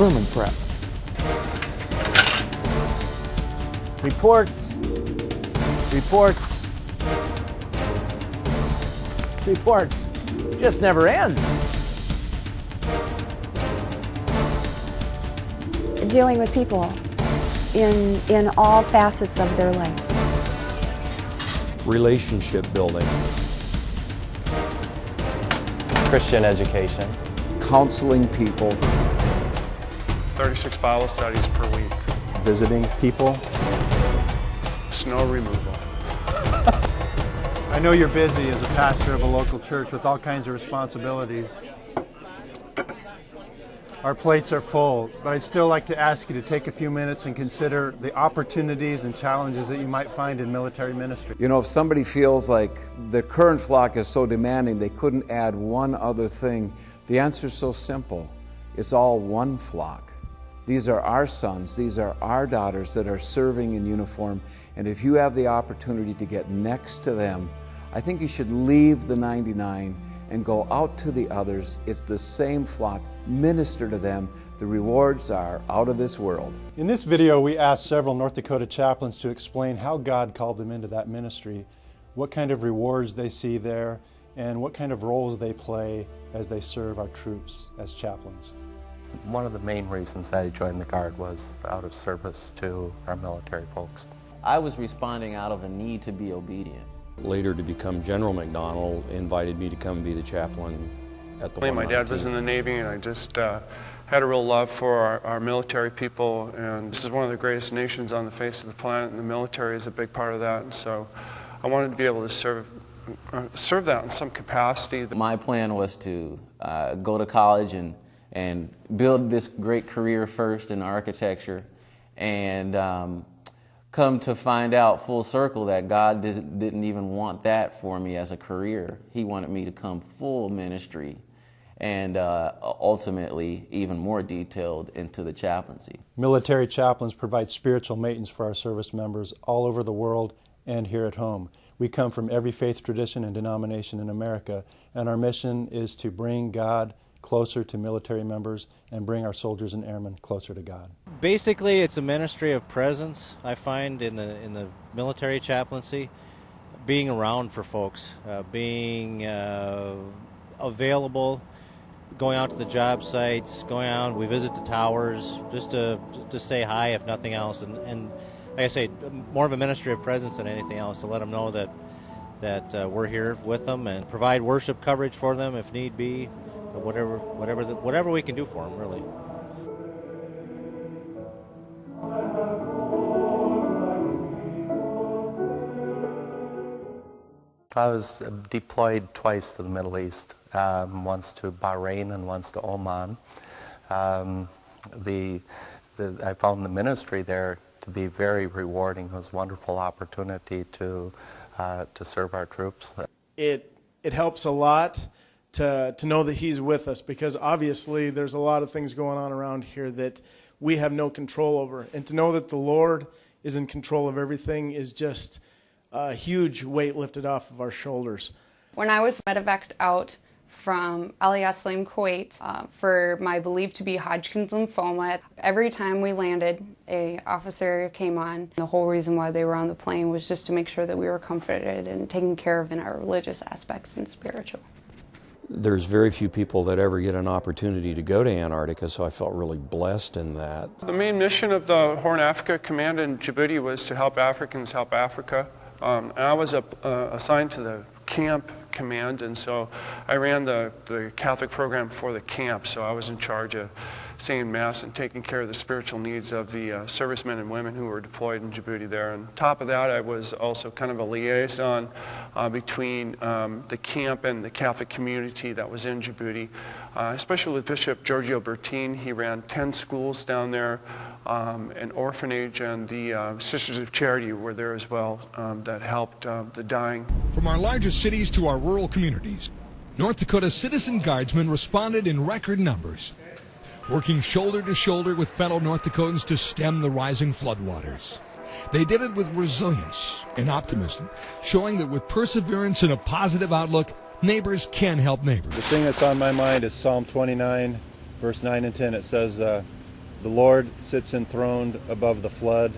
sermon prep. Reports. Just never ends. Dealing with people in all facets of their life. Relationship building. Christian education. Counseling people. 36 Bible studies per week. Visiting people. Snow removal. I know you're busy as a pastor of a local church with all kinds of responsibilities. Our plates are full, but I'd still like to ask you to take a few minutes and consider the opportunities and challenges that you might find in military ministry. You know, if somebody feels like the current flock is so demanding they couldn't add one other thing, the answer is so simple. It's all one flock. These are our sons, these are our daughters that are serving in uniform, and if you have the opportunity to get next to them, I think you should leave the 99 and go out to the others. It's the same flock. Minister to them. The rewards are out of this world. In this video, we asked several North Dakota chaplains to explain how God called them into that ministry, what kind of rewards they see there, and what kind of roles they play as they serve our troops as chaplains. One of the main reasons that I joined the Guard was out of service to our military folks. I was responding out of a need to be obedient. Later to become General McDonald invited me to come be the chaplain at the 119th. My dad was in the Navy, and I just had a real love for our military people, and this is one of the greatest nations on the face of the planet, and the military is a big part of that, and so I wanted to be able to serve that in some capacity. My plan was to go to college and build this great career first in architecture, and come to find out full circle that God didn't even want that for me as a career. He wanted me to come full ministry and ultimately even more detailed into the chaplaincy. Military chaplains provide spiritual maintenance for our service members all over the world and here at home. We come from every faith tradition and denomination in America, and our mission is to bring God closer to military members and bring our soldiers and airmen closer to God. Basically, it's a ministry of presence, I find, in the military chaplaincy, being around for folks, being available, going out to the job sites, going out, we visit the towers, just to say hi, if nothing else, and like I say, more of a ministry of presence than anything else, to let them know that we're here with them and provide worship coverage for them if need be. Whatever we can do for them, really. I was deployed twice to the Middle East, once to Bahrain and once to Oman. I found the ministry there to be very rewarding. It was a wonderful opportunity to serve our troops. It helps a lot to know that He's with us, because obviously there's a lot of things going on around here that we have no control over. And to know that the Lord is in control of everything is just a huge weight lifted off of our shoulders. When I was medevaced out from Al Yaslim, Kuwait, for my believed to be Hodgkin's lymphoma, every time we landed, an officer came on. The whole reason why they were on the plane was just to make sure that we were comforted and taken care of in our religious aspects and spiritual. There's very few people that ever get an opportunity to go to Antarctica, so I felt really blessed in that. The main mission of the Horn Africa Command in Djibouti was to help Africans help Africa. And I was assigned to the camp command, and so I ran the Catholic program for the camp, so I was in charge of saying Mass and taking care of the spiritual needs of the servicemen and women who were deployed in Djibouti there. And on top of that, I was also kind of a liaison between the camp and the Catholic community that was in Djibouti, especially with Bishop Giorgio Bertin. He ran 10 schools down there, an orphanage, and the Sisters of Charity were there as well that helped the dying. From our largest cities to our rural communities, North Dakota Citizen Guardsmen responded in record numbers, working shoulder to shoulder with fellow North Dakotans to stem the rising floodwaters. They did it with resilience and optimism, showing that with perseverance and a positive outlook, neighbors can help neighbors. The thing that's on my mind is Psalm 29, verse 9 and 10. It says, The Lord sits enthroned above the flood,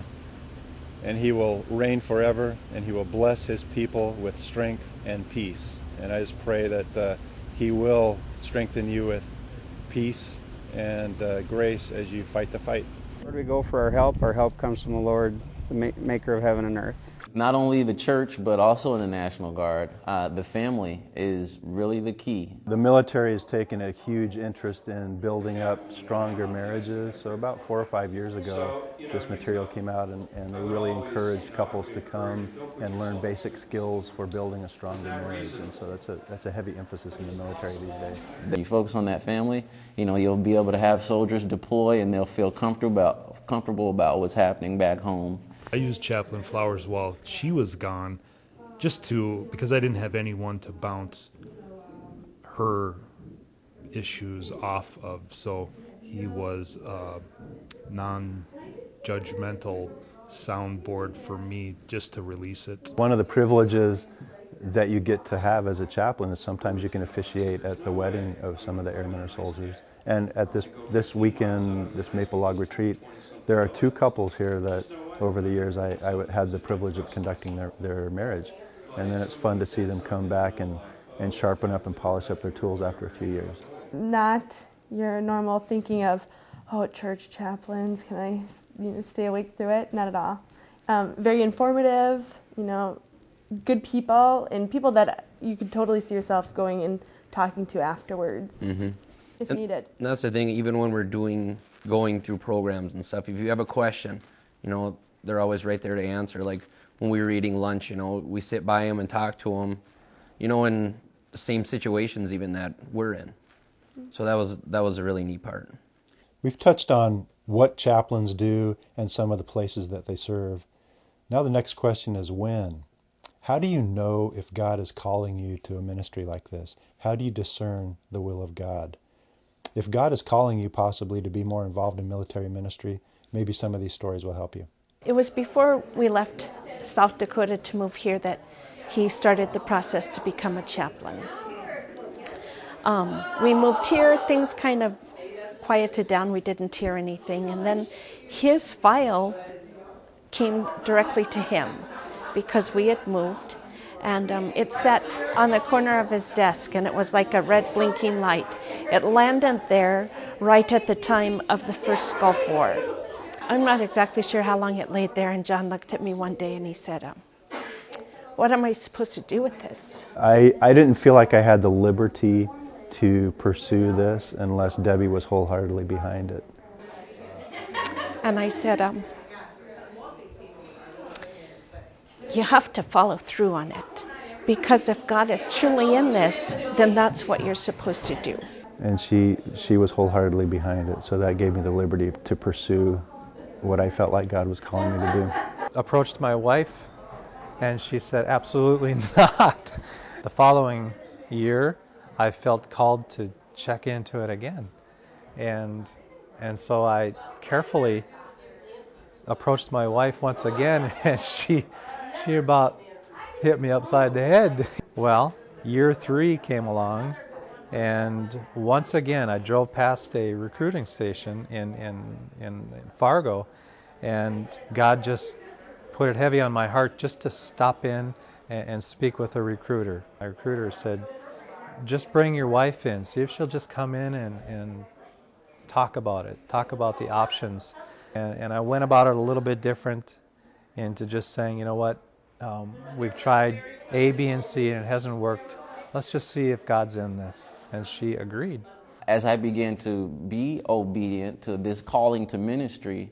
and he will reign forever, and he will bless his people with strength and peace. And I just pray that he will strengthen you with peace and grace as you fight the fight. Where do we go for our help? Our help comes from the Lord, the maker of heaven and earth. Not only the church, but also in the National Guard, the family is really the key. The military has taken a huge interest in building up stronger marriages. So about 4 or 5 years ago, this material came out, and they really encouraged couples to come and learn basic skills for building a stronger marriage. And so that's a heavy emphasis in the military these days. You focus on that family, you'll be able to have soldiers deploy, and they'll feel comfortable about what's happening back home. I used Chaplain Flowers while she was gone, because I didn't have anyone to bounce her issues off of. So he was a non-judgmental soundboard for me just to release it. One of the privileges that you get to have as a chaplain is sometimes you can officiate at the wedding of some of the airmen or soldiers. And at this weekend, this Maple Log retreat, there are 2 couples here that over the years I had the privilege of conducting their marriage. And then it's fun to see them come back and sharpen up and polish up their tools after a few years. Not your normal thinking of, oh, church chaplains, can I stay awake through it? Not at all. Very informative, good people, and people that you could totally see yourself going and talking to afterwards. Mm-hmm. If needed. And that's the thing, even when we're going through programs and stuff, if you have a question, they're always right there to answer. Like when we were eating lunch, we sit by them and talk to them, in the same situations even that we're in. So that was a really neat part. We've touched on what chaplains do and some of the places that they serve. Now the next question is when. How do you know if God is calling you to a ministry like this? How do you discern the will of God? If God is calling you possibly to be more involved in military ministry, maybe some of these stories will help you. It was before we left South Dakota to move here that he started the process to become a chaplain. We moved here, things kind of quieted down, we didn't hear anything, and then his file came directly to him because we had moved. And it sat on the corner of his desk, and it was like a red blinking light. It landed there right at the time of the first Gulf War. I'm not exactly sure how long it laid there, and John looked at me one day and he said, what am I supposed to do with this? I didn't feel like I had the liberty to pursue this unless Debbie was wholeheartedly behind it. And I said, you have to follow through on it, because if God is truly in this, then that's what you're supposed to do. And she was wholeheartedly behind it, so that gave me the liberty to pursue what I felt like God was calling me to do. Approached my wife, and she said, absolutely not. The following year, I felt called to check into it again. And so I carefully approached my wife once again, and she about hit me upside the head. Well, year 3 came along, and once again I drove past a recruiting station in Fargo, and God just put it heavy on my heart just to stop in and speak with a recruiter. My recruiter said, just bring your wife in, see if she'll just come in and talk about it, talk about the options. And I went about it a little bit different into just saying, you know what, we've tried A, B, and C and it hasn't worked. Let's just see if God's in this. And she agreed. As I began to be obedient to this calling to ministry,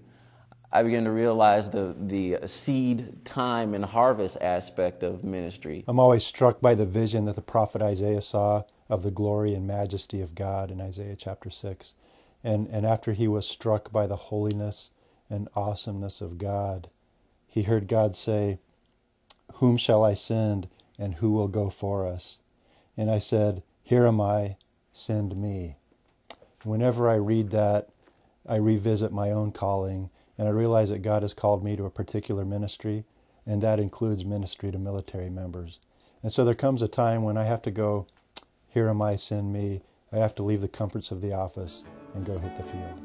I began to realize the seed, time, and harvest aspect of ministry. I'm always struck by the vision that the prophet Isaiah saw of the glory and majesty of God in Isaiah chapter 6. And after he was struck by the holiness and awesomeness of God, he heard God say, "Whom shall I send, and who will go for us?" And I said, "Here am I, send me." Whenever I read that, I revisit my own calling, and I realize that God has called me to a particular ministry, and that includes ministry to military members. And so there comes a time when I have to go, "Here am I, send me." I have to leave the comforts of the office and go hit the field.